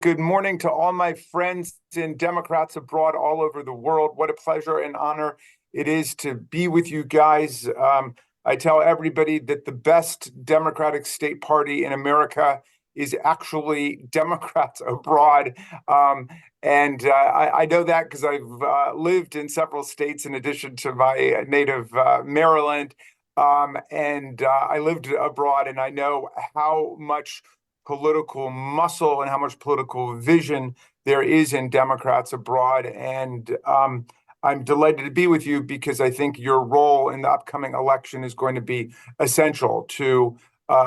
Good morning to all my friends and Democrats abroad all over the world. What a pleasure and honor it is to be with you guys. I tell everybody that the best Democratic state party in America is actually Democrats abroad. I know that because I've lived in several states in addition to my native Maryland. I lived abroad, and I know how much political muscle and how much political vision there is in Democrats abroad. I'm delighted to be with you because I think your role in the upcoming election is going to be essential to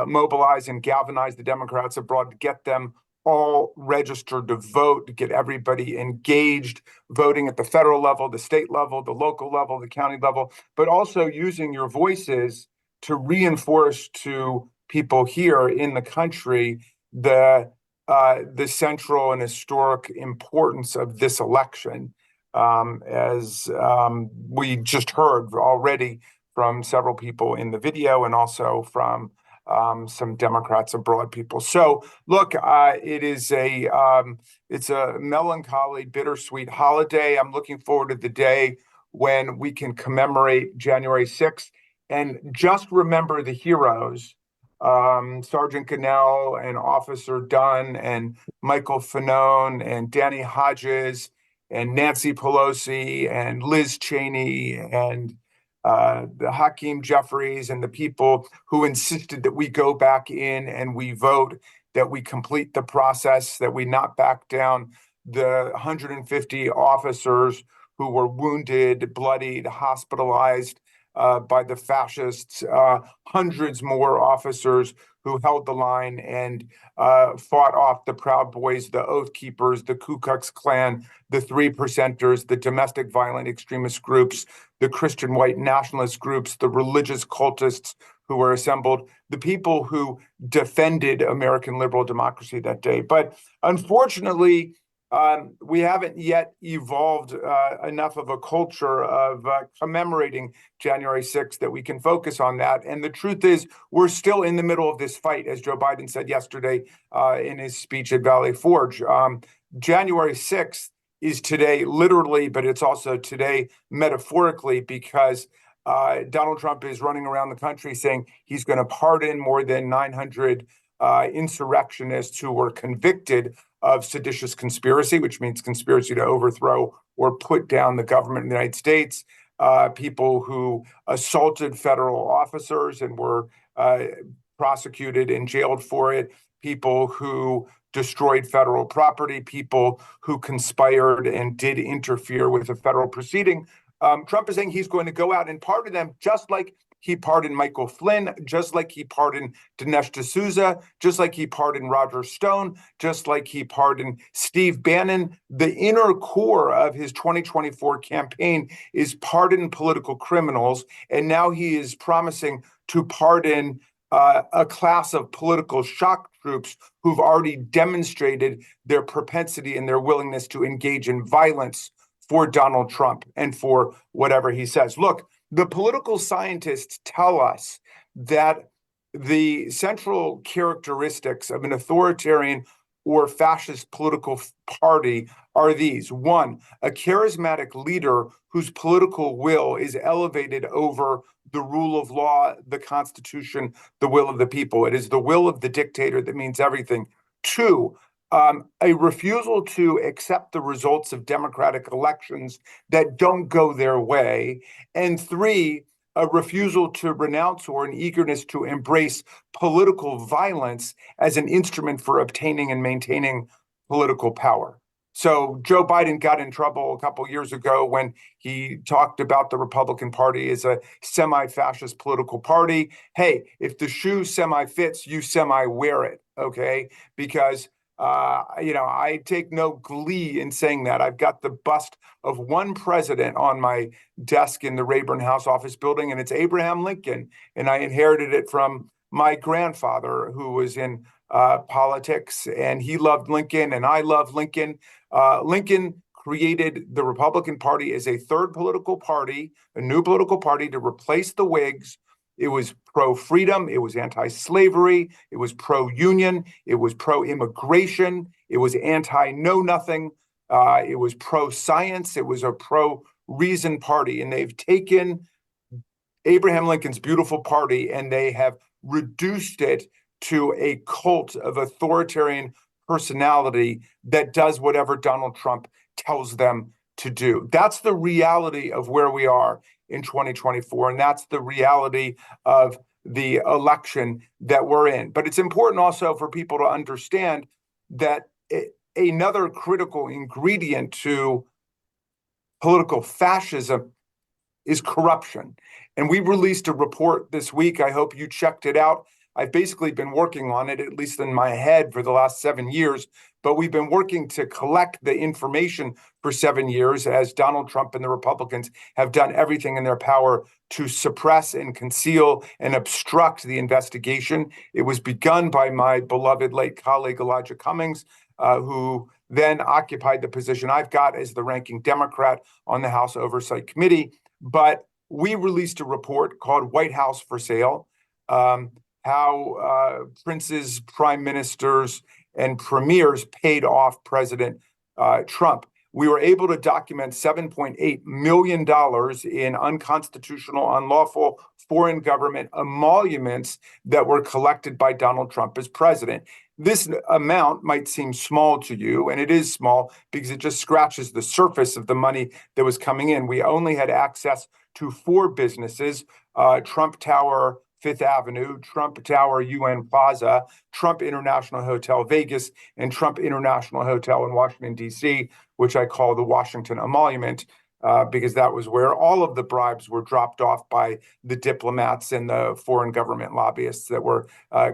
mobilize and galvanize the Democrats abroad, to get them all registered to vote, to get everybody engaged, voting at the federal level, the state level, the local level, the county level, but also using your voices to reinforce to people here in the country the central and historic importance of this election, as we just heard already from several people in the video, and also from some Democrats abroad people. So, look, it's a melancholy, bittersweet holiday. I'm looking forward to the day when we can commemorate January 6th and just remember the heroes, Sergeant Cannell and Officer Dunn and Michael Fanone and Danny Hodges and Nancy Pelosi and Liz Cheney and the Hakeem Jeffries and the people who insisted that we go back in and we vote, that we complete the process, that we not back down. The 150 officers who were wounded, bloodied, hospitalized by the fascists, hundreds more officers who held the line and fought off the Proud Boys, the Oath Keepers, the Ku Klux Klan, the Three Percenters, the domestic violent extremist groups, the Christian white nationalist groups, the religious cultists who were assembled, the people who defended American liberal democracy that day. But unfortunately, we haven't yet evolved enough of a culture of commemorating January 6th that we can focus on that. And the truth is, we're still in the middle of this fight, as Joe Biden said yesterday in his speech at Valley Forge. January 6th is today, literally, but it's also today metaphorically, because Donald Trump is running around the country saying he's going to pardon more than 900 insurrectionists who were convicted of seditious conspiracy, which means conspiracy to overthrow or put down the government in the United States, people who assaulted federal officers and were prosecuted and jailed for it, people who destroyed federal property, people who conspired and did interfere with a federal proceeding. Trump is saying he's going to go out and pardon them, just like he pardoned Michael Flynn, just like he pardoned Dinesh D'Souza, just like he pardoned Roger Stone, just like he pardoned Steve Bannon. The inner core of his 2024 campaign is pardon political criminals. And now he is promising to pardon a class of political shock troops who've already demonstrated their propensity and their willingness to engage in violence for Donald Trump and for whatever he says. Look, the political scientists tell us that the central characteristics of an authoritarian or fascist political party are these. One, a charismatic leader whose political will is elevated over the rule of law, the Constitution, the will of the people. It is the will of the dictator that means everything. Two, a refusal to accept the results of democratic elections that don't go their way. And three, a refusal to renounce or an eagerness to embrace political violence as an instrument for obtaining and maintaining political power. So Joe Biden got in trouble a couple of years ago when he talked about the Republican Party as a semi-fascist political party. Hey, if the shoe semi-fits, you semi-wear it, okay? Because I take no glee in saying that. I've got the bust of one president on my desk in the Rayburn House Office building, and it's Abraham Lincoln. And I inherited it from my grandfather, who was in politics, and he loved Lincoln, and I love Lincoln. Lincoln created the Republican Party as a third political party, a new political party to replace the Whigs, It was pro-freedom. It was anti-slavery. It was pro-union. It was pro-immigration. It was anti-know-nothing. It was pro-science. It was a pro-reason party. And they've taken Abraham Lincoln's beautiful party and they have reduced it to a cult of authoritarian personality that does whatever Donald Trump tells them to do. That's the reality of where we are in 2024, and that's the reality of the election that we're in. But it's important also for people to understand that another critical ingredient to political fascism is corruption. And we released a report this week. I hope you checked it out. I've basically been working on it, at least in my head, for the last 7 years. But we've been working to collect the information for 7 years as Donald Trump and the Republicans have done everything in their power to suppress and conceal and obstruct the investigation. It was begun by my beloved late colleague, Elijah Cummings, who then occupied the position I've got as the ranking Democrat on the House Oversight Committee. But we released a report called White House for Sale, how princes, prime ministers, and premiers paid off President Trump. We were able to document $7.8 million in unconstitutional, unlawful foreign government emoluments that were collected by Donald Trump as president. This amount might seem small to you, and it is small because it just scratches the surface of the money that was coming in. We only had access to 4 businesses, Trump Tower, Fifth Avenue, Trump Tower, UN Plaza, Trump International Hotel, Vegas, and Trump International Hotel in Washington, D.C., which I call the Washington emolument, because that was where all of the bribes were dropped off by the diplomats and the foreign government lobbyists that were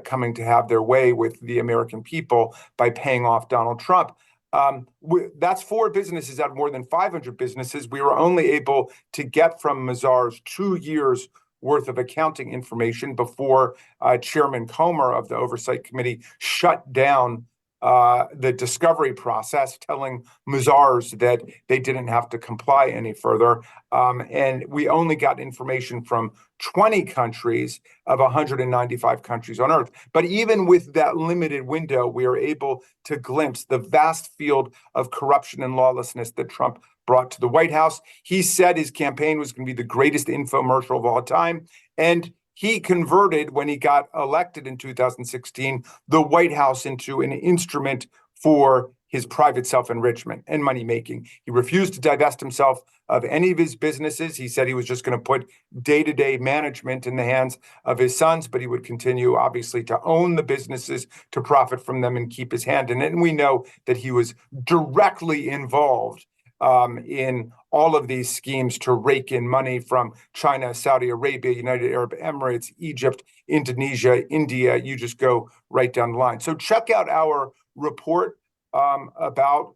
coming to have their way with the American people by paying off Donald Trump. That's 4 businesses out of more than 500 businesses. We were only able to get from Mazars 2 years worth of accounting information before Chairman Comer of the Oversight Committee shut down the discovery process, telling Mazars that they didn't have to comply any further. And we only got information from 20 countries of 195 countries on Earth. But even with that limited window, we are able to glimpse the vast field of corruption and lawlessness that Trump brought to the White House. He said his campaign was going to be the greatest infomercial of all time. And he converted, when he got elected in 2016, the White House into an instrument for his private self-enrichment and money-making. He refused to divest himself of any of his businesses. He said he was just going to put day-to-day management in the hands of his sons, but he would continue, obviously, to own the businesses, to profit from them and keep his hand in it. And we know that he was directly involved in all of these schemes to rake in money from China, Saudi Arabia, United Arab Emirates, Egypt, Indonesia, India. You just go right down the line. So check out our report about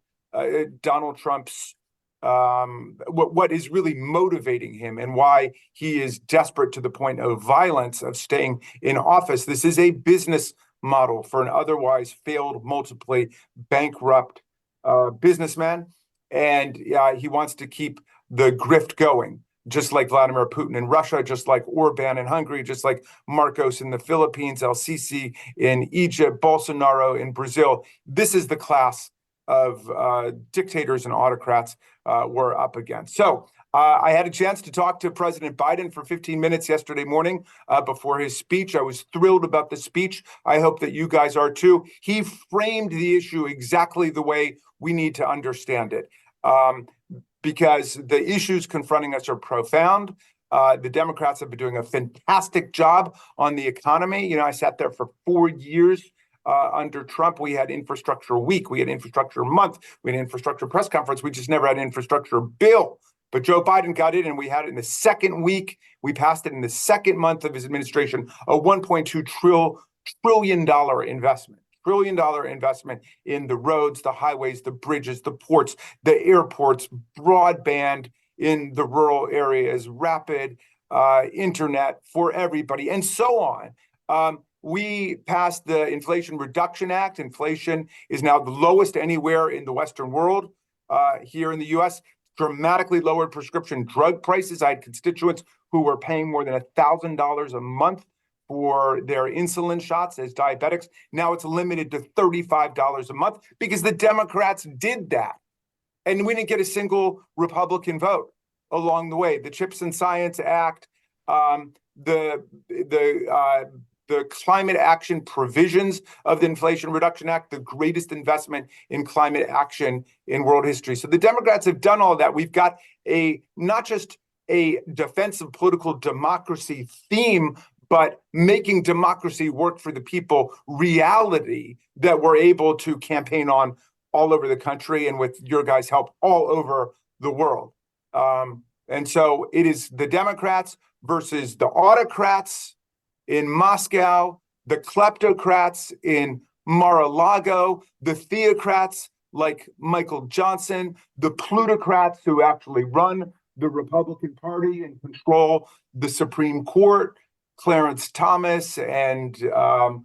Donald Trump's what is really motivating him and why he is desperate to the point of violence, of staying in office. This is a business model for an otherwise failed, multiply bankrupt businessman. And he wants to keep the grift going, just like Vladimir Putin in Russia, just like Orban in Hungary, just like Marcos in the Philippines, El-Sisi in Egypt, Bolsonaro in Brazil. This is the class of dictators and autocrats we're up against. So I had a chance to talk to President Biden for 15 minutes yesterday morning before his speech. I was thrilled about the speech. I hope that you guys are too. He framed the issue exactly the way we need to understand it. Because the issues confronting us are profound. The Democrats have been doing a fantastic job on the economy. You know, I sat there for 4 years under Trump. We had infrastructure week, we had infrastructure month, we had infrastructure press conference. We just never had an infrastructure bill. But Joe Biden got it, and we had it in the second week. We passed it in the second month of his administration, a $1.2 trillion investment. $1 trillion investment in the roads, the highways, the bridges, the ports, the airports, broadband in the rural areas, rapid internet for everybody, and so on. We passed the Inflation Reduction Act. Inflation is now the lowest anywhere in the Western world. Here in the U.S., dramatically lowered prescription drug prices. I had constituents who are paying more than $1,000 a month for their insulin shots as diabetics. Now it's limited to $35 a month because the Democrats did that. And we didn't get a single Republican vote along the way. The Chips and Science Act, the climate action provisions of the Inflation Reduction Act, the greatest investment in climate action in world history. So the Democrats have done all that. We've got not just a defense of political democracy theme, but making democracy work for the people reality that we're able to campaign on all over the country and with your guys' help all over the world. And so it is the Democrats versus the autocrats in Moscow, the kleptocrats in Mar-a-Lago, the theocrats like Michael Johnson, the plutocrats who actually run the Republican Party and control the Supreme Court, Clarence Thomas and Sam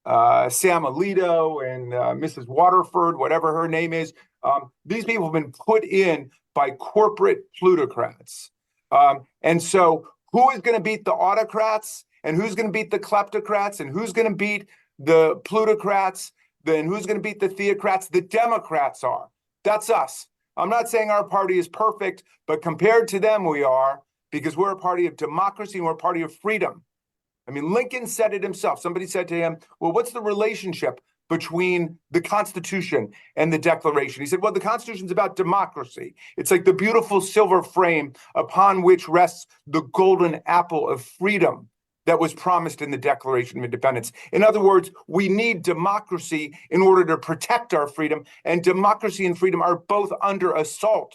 Alito and Mrs. Waterford, whatever her name is. These people have been put in by corporate plutocrats. And so who is going to beat the autocrats and who's going to beat the kleptocrats and who's going to beat the plutocrats? Then who's going to beat the theocrats? The Democrats are. That's us. I'm not saying our party is perfect, but compared to them, we are, because we're a party of democracy and we're a party of freedom. I mean, Lincoln said it himself. Somebody said to him, well, what's the relationship between the Constitution and the Declaration? He said, well, the Constitution is about democracy. It's like the beautiful silver frame upon which rests the golden apple of freedom that was promised in the Declaration of Independence. In other words, we need democracy in order to protect our freedom, and democracy and freedom are both under assault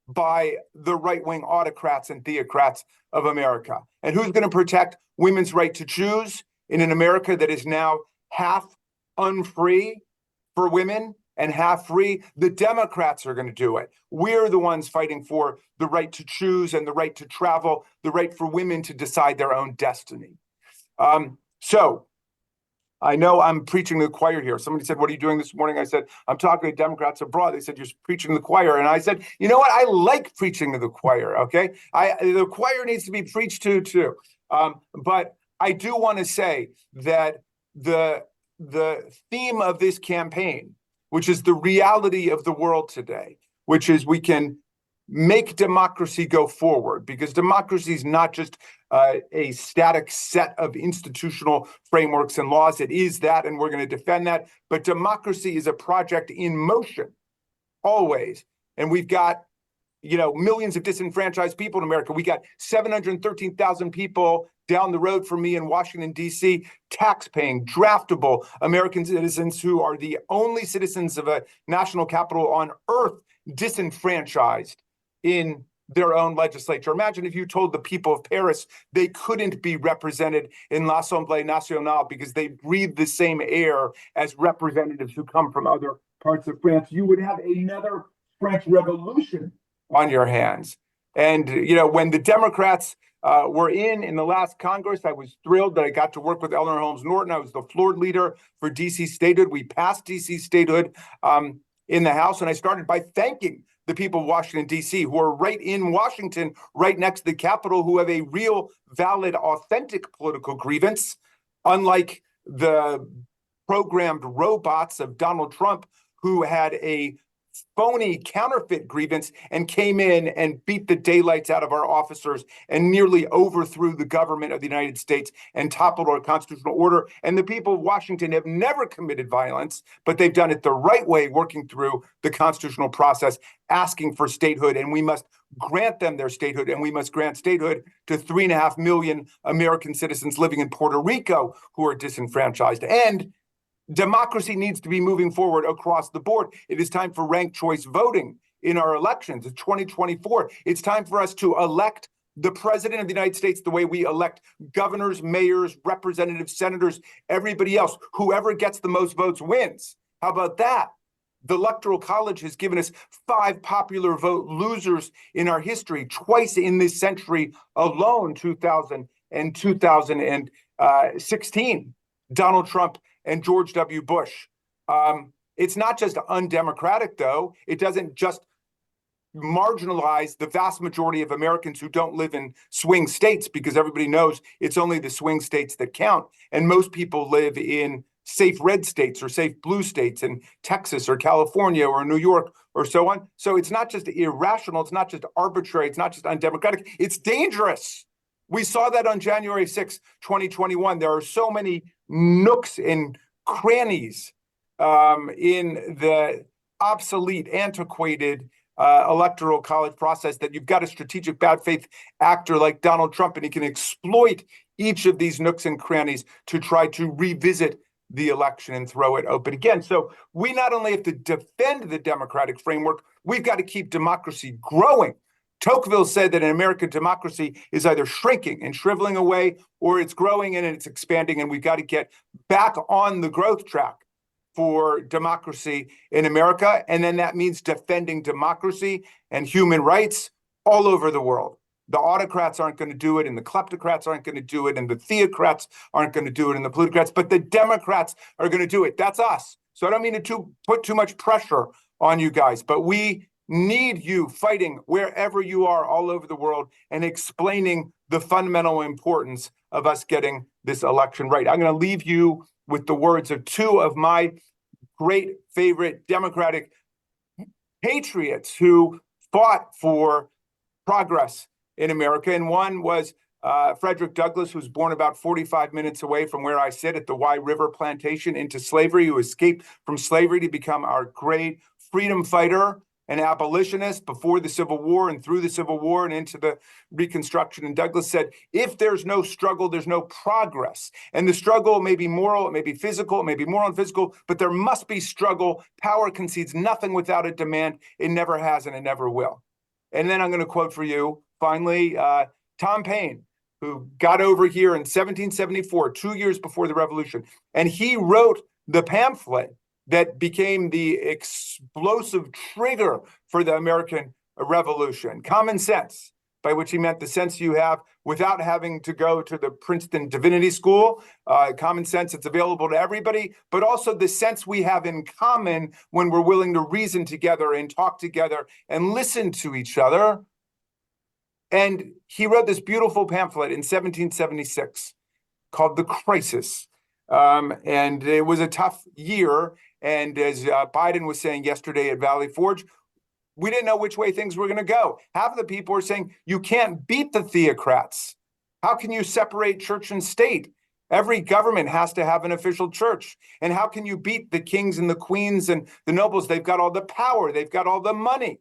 by the right-wing autocrats and theocrats of America. And who's going to protect women's right to choose in an America that is now half unfree for women and half free? The Democrats are going to do it. We're the ones fighting for the right to choose and the right to travel, the right for women to decide their own destiny. So I know I'm preaching to the choir here. Somebody said, what are you doing this morning? I said, I'm talking to Democrats abroad. They said, you're preaching to the choir. And I said, you know what? I like preaching to the choir, okay? The choir needs to be preached to too. But I do want to say that the theme of this campaign, which is the reality of the world today, which is we can make democracy go forward, because democracy is not just a static set of institutional frameworks and laws. It is that, and we're going to defend that. But democracy is a project in motion, always. And we've got, millions of disenfranchised people in America. We got 713,000 people down the road from me in Washington, D.C., tax-paying, draftable American citizens who are the only citizens of a national capital on earth disenfranchised in their own legislature. Imagine if you told the people of Paris they couldn't be represented in l'Assemblée Nationale because they breathe the same air as representatives who come from other parts of France. You would have another French Revolution on your hands. And, when the Democrats were in the last Congress, I was thrilled that I got to work with Eleanor Holmes Norton. I was the floor leader for D.C. statehood. We passed D.C. statehood in the House, and I started by thanking the people of Washington, D.C., who are right in Washington, right next to the Capitol, who have a real, valid, authentic political grievance, unlike the programmed robots of Donald Trump, who had a phony counterfeit grievance and came in and beat the daylights out of our officers and nearly overthrew the government of the United States and toppled our constitutional order. And the people of Washington have never committed violence, but they've done it the right way, working through the constitutional process, asking for statehood. And we must grant them their statehood, and we must grant statehood to 3.5 million American citizens living in Puerto Rico who are disenfranchised. And democracy needs to be moving forward across the board. It is time for ranked choice voting in our elections. It's 2024. It's time for us to elect the president of the United States the way we elect governors, mayors, representatives, senators, everybody else. Whoever gets the most votes wins. How about that? The Electoral College has given us 5 popular vote losers in our history, twice in this century alone, 2000 and 2016. Donald Trump and George W. Bush. It's not just undemocratic, though. It doesn't just, marginalize the vast majority of Americans who don't live in swing states, because everybody knows it's only the swing states that count. And most people live in safe red states or safe blue states in Texas or California or New York or so on. So it's not just irrational, it's not just arbitrary, it's not just undemocratic, it's dangerous. We saw that on January 6, 2021. There are so many nooks and crannies in the obsolete, antiquated electoral college process that you've got a strategic bad faith actor like Donald Trump, and he can exploit each of these nooks and crannies to try to revisit the election and throw it open again. So we not only have to defend the democratic framework, we've got to keep democracy growing. Tocqueville said that an American democracy is either shrinking and shriveling away, or it's growing and it's expanding, and we've got to get back on the growth track for democracy in America. And then that means defending democracy and human rights all over the world. The autocrats aren't going to do it, and the kleptocrats aren't going to do it, and the theocrats aren't going to do it, and the plutocrats, but the Democrats are going to do it. That's us. So I don't mean to put too much pressure on you guys, but we need you fighting wherever you are all over the world and explaining the fundamental importance of us getting this election right. I'm going to leave you with the words of two of my great favorite Democratic patriots who fought for progress in America. And one was Frederick Douglass, who was born about 45 minutes away from where I sit at the Wye River Plantation into slavery, who escaped from slavery to become our great freedom fighter and abolitionist before the Civil War and through the Civil War and into the Reconstruction. And Douglass said, if there's no struggle, there's no progress. And the struggle may be moral, it may be physical, it may be moral and physical, but there must be struggle. Power concedes nothing without a demand. It never has and it never will. And then I'm going to quote for you, finally, Tom Paine, who got over here in 1774, 2 years before the Revolution. And he wrote the pamphlet that became the explosive trigger for the American Revolution. Common Sense, by which he meant the sense you have without having to go to the Princeton Divinity School. Common sense, it's available to everybody, but also the sense we have in common when we're willing to reason together and talk together and listen to each other. And he wrote this beautiful pamphlet in 1776 called The Crisis. And it was a tough year. And as Biden was saying yesterday at Valley Forge, we didn't know which way things were going to go. Half of the people were saying, you can't beat the theocrats. How can you separate church and state? Every government has to have an official church. And how can you beat the kings and the queens and the nobles? They've got all the power. They've got all the money,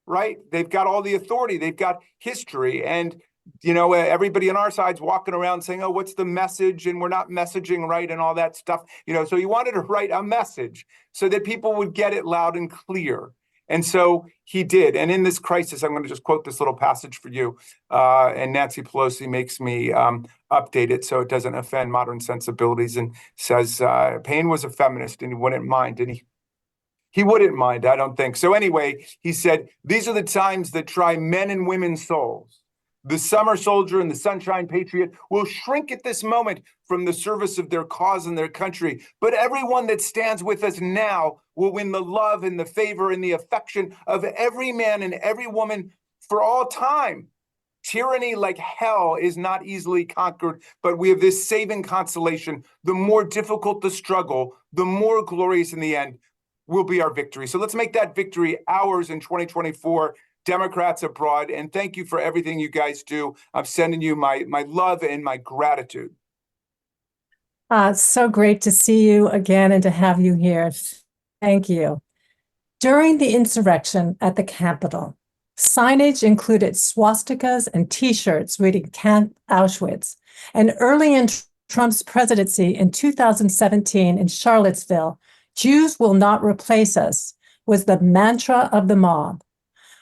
right? They've got all the authority. They've got history. And everybody on our side's walking around saying, oh, what's the message? And we're not messaging right and all that stuff. So he wanted to write a message so that people would get it loud and clear. And so he did. And in this crisis, I'm going to just quote this little passage for you. And Nancy Pelosi makes me update it so it doesn't offend modern sensibilities, and says Paine was a feminist and he wouldn't mind. And he wouldn't mind, I don't think. So anyway, he said, these are the times that try men and women's souls. The summer soldier and the sunshine patriot will shrink at this moment from the service of their cause and their country. But everyone that stands with us now will win the love and the favor and the affection of every man and every woman for all time. Tyranny like hell is not easily conquered, but we have this saving consolation. The more difficult the struggle, the more glorious in the end will be our victory. So let's make that victory ours in 2024. Democrats abroad, and thank you for everything you guys do. I'm sending you my love and my gratitude. So great to see you again and to have you here. Thank you. During the insurrection at the Capitol, signage included swastikas and T-shirts reading Camp Auschwitz. And early in Trump's presidency in 2017 in Charlottesville, Jews will not replace us was the mantra of the mob.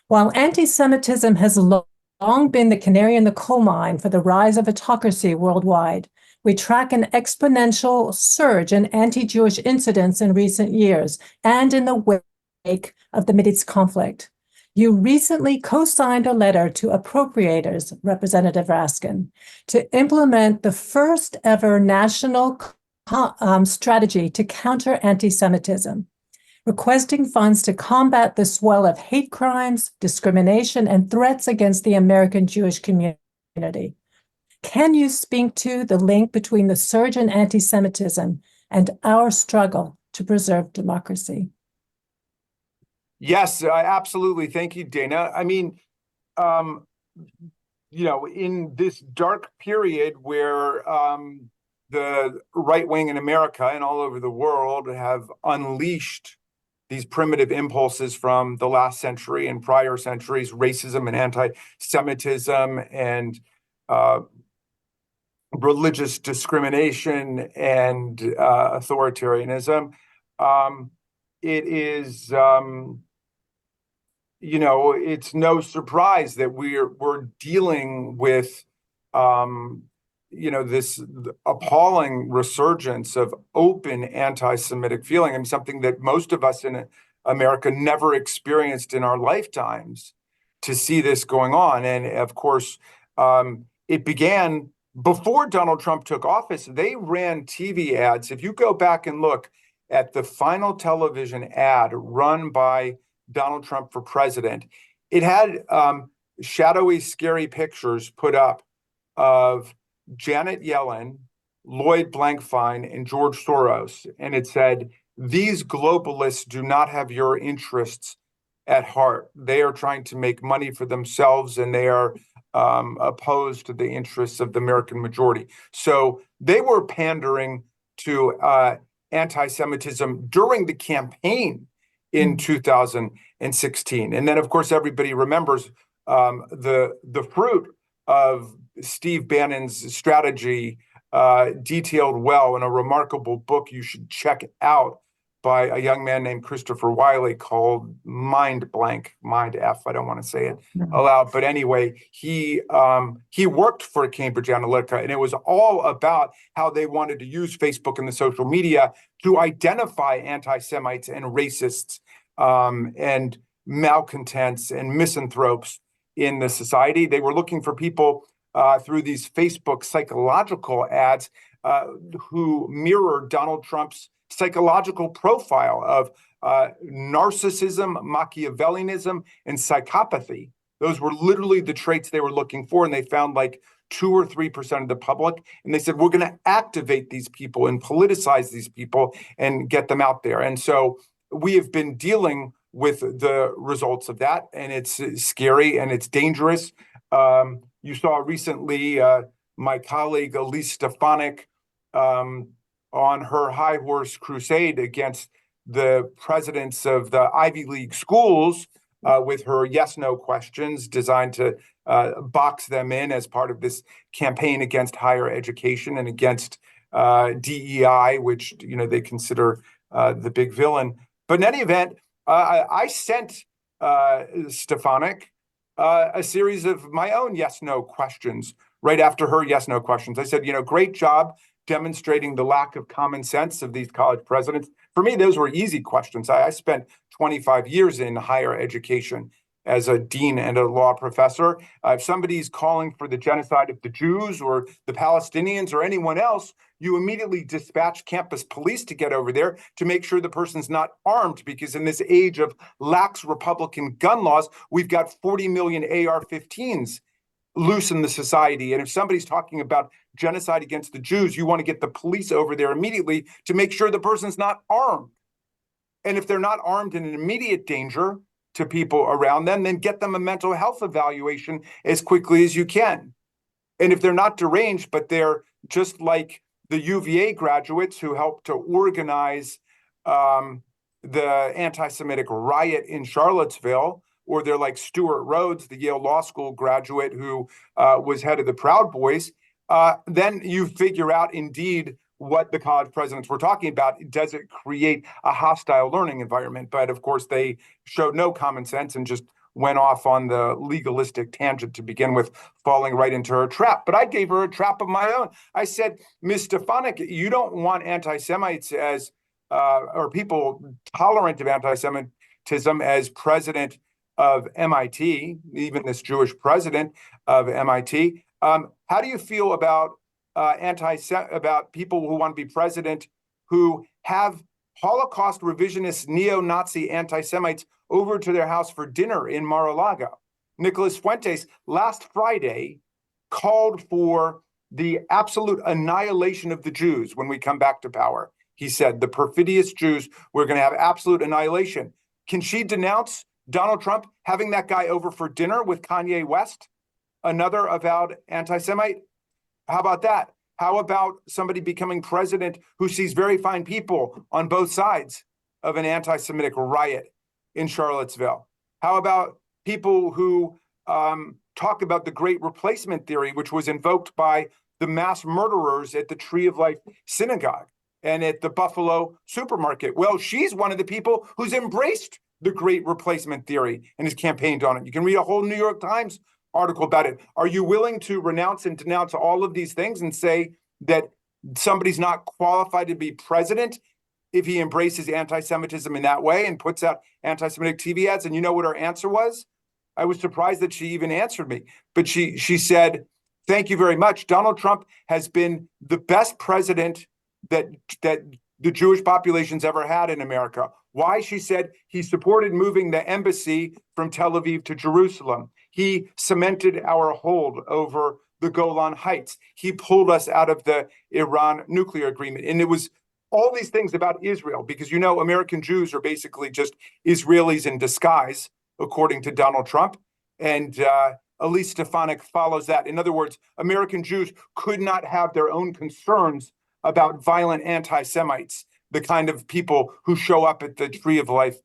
While anti-Semitism has long been the canary in the coal mine for the rise of autocracy worldwide, we track an exponential surge in anti-Jewish incidents in recent years and in the wake of the Mideast conflict. You recently co-signed a letter to appropriators, Representative Raskin, to implement the first ever national strategy to counter anti-Semitism. requesting funds to combat the swell of hate crimes, discrimination, and threats against the American Jewish community. Can you speak to the link between the surge in anti-Semitism and our struggle to preserve democracy? Yes, absolutely. Thank you, Dana. I mean, in this dark period where the right wing in America and all over the world have unleashed these primitive impulses from the last century and prior centuries, racism and anti-Semitism and religious discrimination and authoritarianism. It is, it's no surprise that we're dealing with, this appalling resurgence of open anti-Semitic feeling. I mean, something that most of us in America never experienced in our lifetimes, to see this going on. And of course, it began before Donald Trump took office. They ran TV ads. If you go back and look at the final television ad run by Donald Trump for president, it had shadowy, scary pictures put up of Janet Yellen, Lloyd Blankfein, and George Soros. And it said, "These globalists do not have your interests at heart. They are trying to make money for themselves, and they are opposed to the interests of the American majority." So they were pandering to anti-Semitism during the campaign in 2016. And then, of course, everybody remembers the fruit of Steve Bannon's strategy, detailed well in a remarkable book you should check out by a young man named Christopher Wiley called Mind Blank, Mind F. I don't want to say it aloud, but anyway, he worked for Cambridge Analytica, and it was all about how they wanted to use Facebook and the social media to identify anti-Semites and racists and malcontents and misanthropes in the society. They were looking for people through these Facebook psychological ads who mirrored Donald Trump's psychological profile of narcissism, Machiavellianism, and psychopathy. Those were literally the traits they were looking for, and they found like 2 or 3% of the public. And they said, we're going to activate these people and politicize these people and get them out there. And so we have been dealing with the results of that, and it's scary and it's dangerous. You saw recently my colleague Elise Stefanik on her high horse crusade against the presidents of the Ivy League schools with her yes/no questions designed to box them in as part of this campaign against higher education and against DEI, which they consider the big villain. But in any event, I sent Stefanik a series of my own yes/no questions right after her yes/no questions. I said, great job demonstrating the lack of common sense of these college presidents. For me, those were easy questions. I spent 25 years in higher education as a dean and a law professor. If somebody's calling for the genocide of the Jews or the Palestinians or anyone else, you immediately dispatch campus police to get over there to make sure the person's not armed, because in this age of lax Republican gun laws, we've got 40 million AR-15s loose in the society. And if somebody's talking about genocide against the Jews, you want to get the police over there immediately to make sure the person's not armed. And if they're not armed in an immediate danger to people around them, then get them a mental health evaluation as quickly as you can. And if they're not deranged, but they're just like the UVA graduates who helped to organize the anti-Semitic riot in Charlottesville, or they're like Stuart Rhodes, the Yale Law School graduate who was head of the Proud Boys, then you figure out indeed what the college presidents were talking about. Does it create a hostile learning environment? But of course, they showed no common sense and just went off on the legalistic tangent to begin with, falling right into her trap. But I gave her a trap of my own. I said, Ms. Stefanik, you don't want anti-Semites as, or people tolerant of anti-Semitism as president of MIT, even this Jewish president of MIT. How do you feel about about people who want to be president who have Holocaust revisionist neo-Nazi anti-Semites over to their house for dinner in Mar-a-Lago. Nicolas Fuentes last Friday called for the absolute annihilation of the Jews when we come back to power. He said, the perfidious Jews, we're going to have absolute annihilation. Can she denounce Donald Trump having that guy over for dinner with Kanye West, another avowed anti-Semite? How about that? How about somebody becoming president who sees very fine people on both sides of an anti-Semitic riot in Charlottesville? How about people who talk about the great replacement theory, which was invoked by the mass murderers at the Tree of Life Synagogue and at the Buffalo supermarket? Well, she's one of the people who's embraced the great replacement theory and has campaigned on it. You can read a whole New York Times article about it. Are you willing to renounce and denounce all of these things and say that somebody's not qualified to be president if he embraces anti-Semitism in that way and puts out anti-Semitic TV ads? And you know what her answer was? I was surprised that she even answered me, but she said, thank you very much. Donald Trump has been the best president that the Jewish population's ever had in America. Why? She said he supported moving the embassy from Tel Aviv to Jerusalem. He cemented our hold over the Golan Heights. He pulled us out of the Iran nuclear agreement. And it was all these things about Israel, because, you know, American Jews are basically just Israelis in disguise, according to Donald Trump. And Elise Stefanik follows that. In other words, American Jews could not have their own concerns about violent anti-Semites, the kind of people who show up at the Tree of Life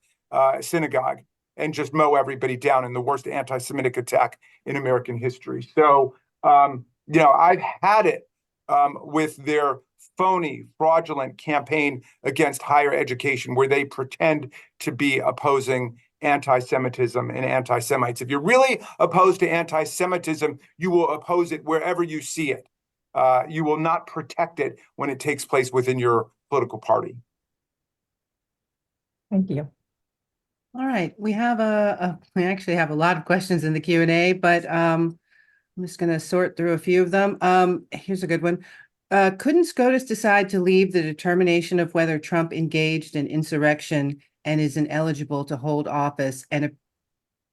synagogue and just mow everybody down in the worst anti-Semitic attack in American history. So, you know, I've had it with their phony, fraudulent campaign against higher education, where they pretend to be opposing anti-Semitism and anti-Semites. If you're really opposed to anti-Semitism, you will oppose it wherever you see it. You will not protect it when it takes place within your political party. Thank you. All right, we have we actually have a lot of questions in the Q&A, but I'm just going to sort through a few of them. Here's a good one. Couldn't SCOTUS decide to leave the determination of whether Trump engaged in insurrection and is ineligible to hold office and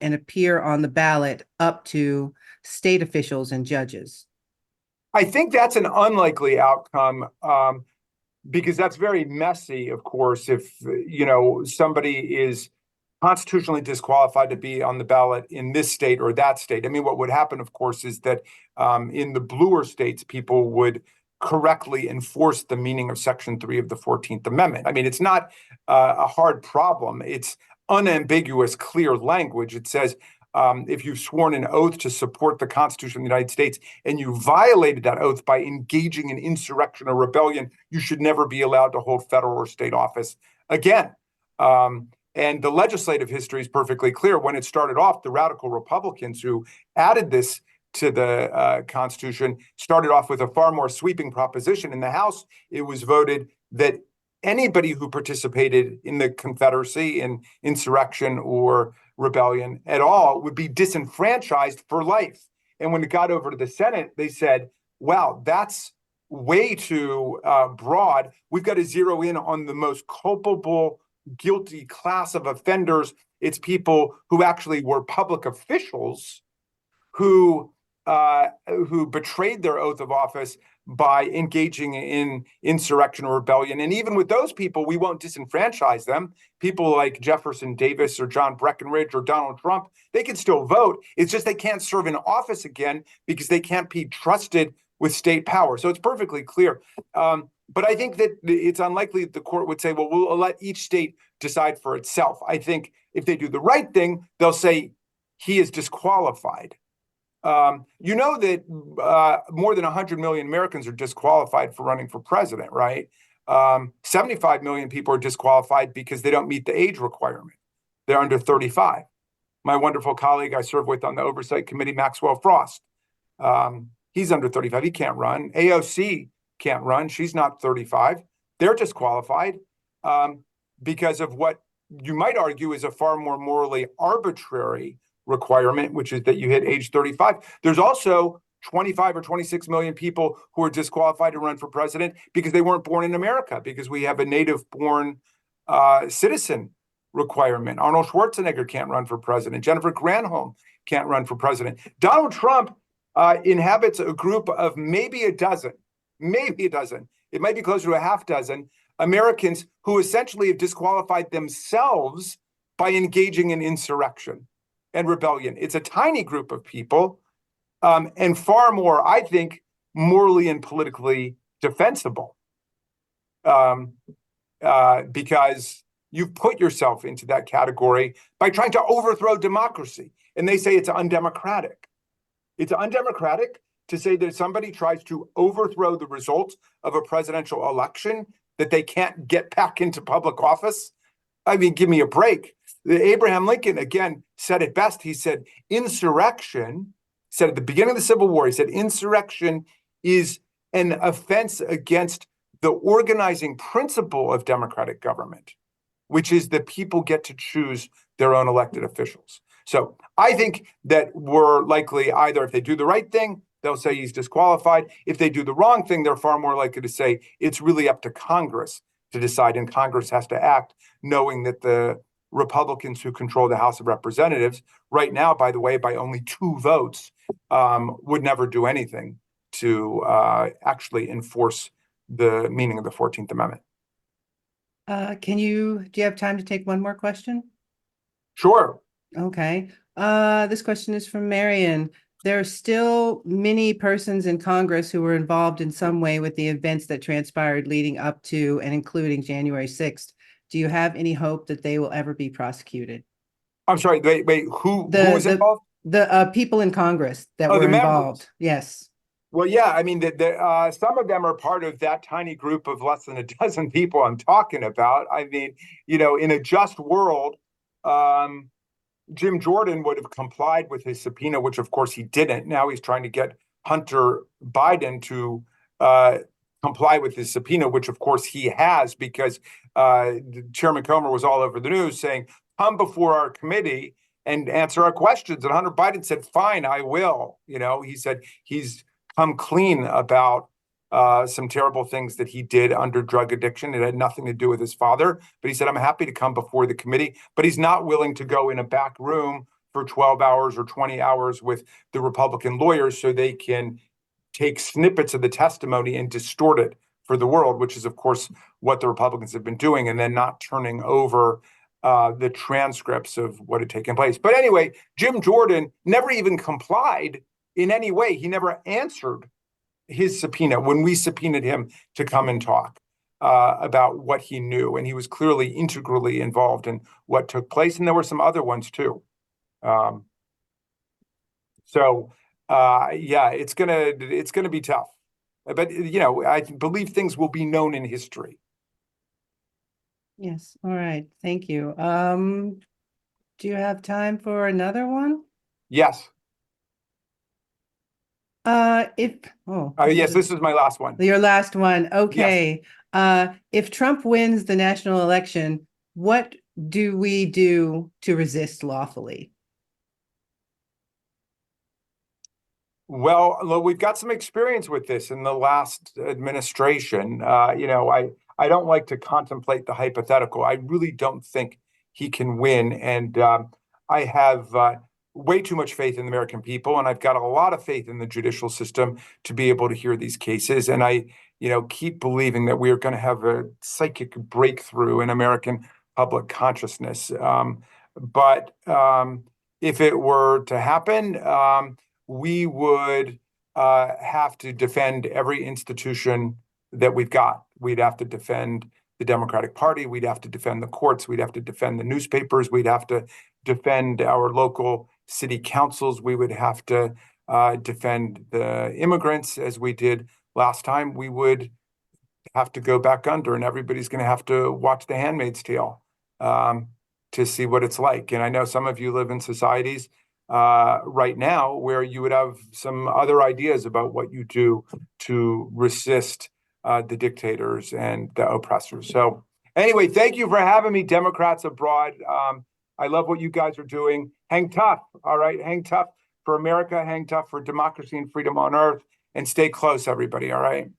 appear on the ballot up to state officials and judges? I think that's an unlikely outcome, because that's very messy, of course, if, you know, somebody is constitutionally disqualified to be on the ballot in this state or that state. I mean, what would happen, of course, is that in the bluer states, people would correctly enforce the meaning of Section 3 of the 14th Amendment. I mean, it's not a hard problem. It's unambiguous, clear language. It says, if you've sworn an oath to support the Constitution of the United States and you violated that oath by engaging in insurrection or rebellion, you should never be allowed to hold federal or state office again. And the legislative history is perfectly clear. When it started off, the radical Republicans who added this to the Constitution started off with a far more sweeping proposition. In the House, it was voted that anybody who participated in the Confederacy in insurrection or rebellion at all would be disenfranchised for life. And when it got over to the Senate, they said, wow, that's way too broad. We've got to zero in on the most culpable, guilty class of offenders. It's people who actually were public officials who betrayed their oath of office by engaging in insurrection or rebellion. And even with those people, we won't disenfranchise them. People like Jefferson Davis or John Breckinridge or Donald Trump, they can still vote. It's just they can't serve in office again because they can't be trusted with state power. So it's perfectly clear. But I think that it's unlikely that the court would say, well, we'll let each state decide for itself. I think if they do the right thing, they'll say he is disqualified. You know that more than 100 million Americans are disqualified for running for president, right? 75 million people are disqualified because they don't meet the age requirement. They're under 35. My wonderful colleague I serve with on the Oversight Committee, Maxwell Frost, he's under 35. He can't run. AOC can't run. She's not 35. They're disqualified because of what you might argue is a far more morally arbitrary requirement, which is that you hit age 35. There's also 25 or 26 million people who are disqualified to run for president because they weren't born in America, because we have a native born citizen requirement. Arnold Schwarzenegger can't run for president. Jennifer Granholm can't run for president. Donald Trump inhabits a group of maybe a dozen, it might be closer to a half dozen Americans who essentially have disqualified themselves by engaging in insurrection and rebellion. It's a tiny group of people, and far more, I think, morally and politically defensible, because you've put yourself into that category by trying to overthrow democracy. And they say it's undemocratic. It's undemocratic to say that somebody tries to overthrow the results of a presidential election, that they can't get back into public office. I mean, give me a break. Abraham Lincoln, again, said it best. He said, insurrection, said at the beginning of the Civil War, he said, insurrection is an offense against the organizing principle of democratic government, which is that people get to choose their own elected officials. So I think that we're likely either, if they do the right thing, they'll say he's disqualified. If they do the wrong thing, they're far more likely to say it's really up to Congress to decide, and Congress has to act, knowing that the Republicans who control the House of Representatives right now, by the way, by only 2 votes, would never do anything to actually enforce the meaning of the 14th Amendment. Do you have time to take one more question? Sure. Okay. This question is from Marion. There are still many persons in Congress who were involved in some way with the events that transpired leading up to and including January 6th. Do you have any hope that they will ever be prosecuted? I'm sorry, wait, who was involved? The people in Congress that were involved. Members. Yes. Well, yeah, I mean, some of them are part of that tiny group of less than a dozen people I'm talking about. I mean, in a just world, Jim Jordan would have complied with his subpoena, which of course he didn't. Now he's trying to get Hunter Biden to comply with his subpoena, which of course he has, because Chairman Comer was all over the news saying, come before our committee and answer our questions. And Hunter Biden said, fine, I will. He said he's come clean about some terrible things that he did under drug addiction. It had nothing to do with his father, but he said, I'm happy to come before the committee, but he's not willing to go in a back room for 12 hours or 20 hours with the Republican lawyers so they can take snippets of the testimony and distort it for the world, which is, of course, what the Republicans have been doing, and then not turning over the transcripts of what had taken place. But anyway, Jim Jordan never even complied in any way. He never answered his subpoena when we subpoenaed him to come and talk about what he knew. And he was clearly integrally involved in what took place. And there were some other ones too. Yeah, it's gonna be tough. But, I believe things will be known in history. Yes. All right. Thank you. Do you have time for another one? Yes. Yes, this is my last one. Your last one. Okay. Yes. If Trump wins the national election, what do we do to resist lawfully? Well, look, we've got some experience with this in the last administration. I don't like to contemplate the hypothetical. I really don't think he can win. And I have way too much faith in the American people, and I've got a lot of faith in the judicial system to be able to hear these cases. And I, keep believing that we are going to have a psychic breakthrough in American public consciousness. But if it were to happen, we would have to defend every institution that we've got. We'd have to defend the Democratic Party. We'd have to defend the courts. We'd have to defend the newspapers. We'd have to defend our local city councils. We would have to defend the immigrants, as we did last time. We would have to go back under, and everybody's going to have to watch The Handmaid's Tale to see what it's like. And I know some of you live in societies right now where you would have some other ideas about what you do to resist the dictators and the oppressors. So anyway, thank you for having me, Democrats abroad. I love what you guys are doing. Hang tough. All right. Hang tough for America. Hang tough for democracy and freedom on earth. And stay close, everybody. All right.